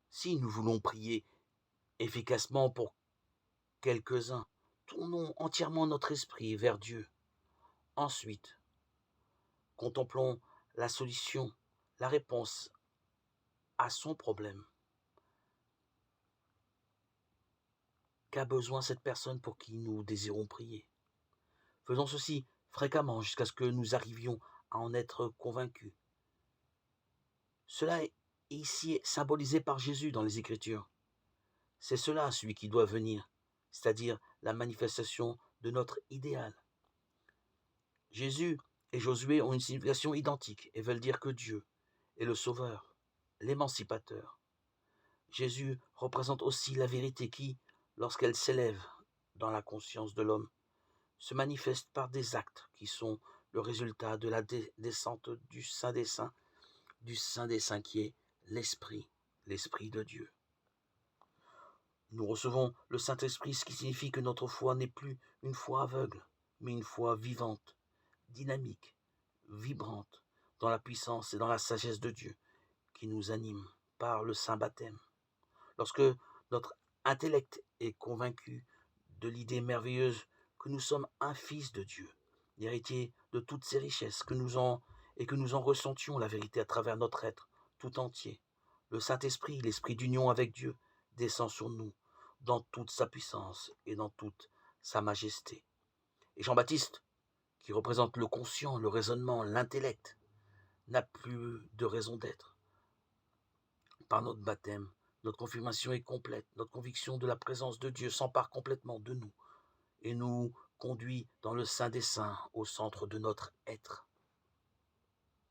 Si nous voulons prier efficacement pour quelques-uns, tournons entièrement notre esprit vers Dieu. Ensuite, contemplons la solution, la réponse à son problème. Qu'a besoin cette personne pour qui nous désirons prier? Faisons ceci fréquemment jusqu'à ce que nous arrivions à en être convaincus. Cela est ici symbolisé par Jésus dans les Écritures. C'est cela celui qui doit venir, c'est-à-dire la manifestation de notre idéal. Jésus et Josué ont une signification identique et veulent dire que Dieu est le Sauveur, l'émancipateur. Jésus représente aussi la vérité qui, lorsqu'elle s'élève dans la conscience de l'homme, se manifeste par des actes qui sont le résultat de la descente du Saint des Saints qui est l'Esprit, l'Esprit de Dieu. Nous recevons le Saint-Esprit, ce qui signifie que notre foi n'est plus une foi aveugle, mais une foi vivante, dynamique, vibrante, dans la puissance et dans la sagesse de Dieu, qui nous anime par le Saint Baptême. Lorsque notre intellect est convaincu de l'idée merveilleuse que nous sommes un fils de Dieu, l'héritier de toutes ses richesses, que nous en ressentions la vérité à travers notre être tout entier, le Saint-Esprit, l'esprit d'union avec Dieu, descend sur nous dans toute sa puissance et dans toute sa majesté. Et Jean-Baptiste, qui représente le conscient, le raisonnement, l'intellect, n'a plus de raison d'être. Par notre baptême, notre confirmation est complète, notre conviction de la présence de Dieu s'empare complètement de nous et nous conduit dans le Saint des Saints, au centre de notre être.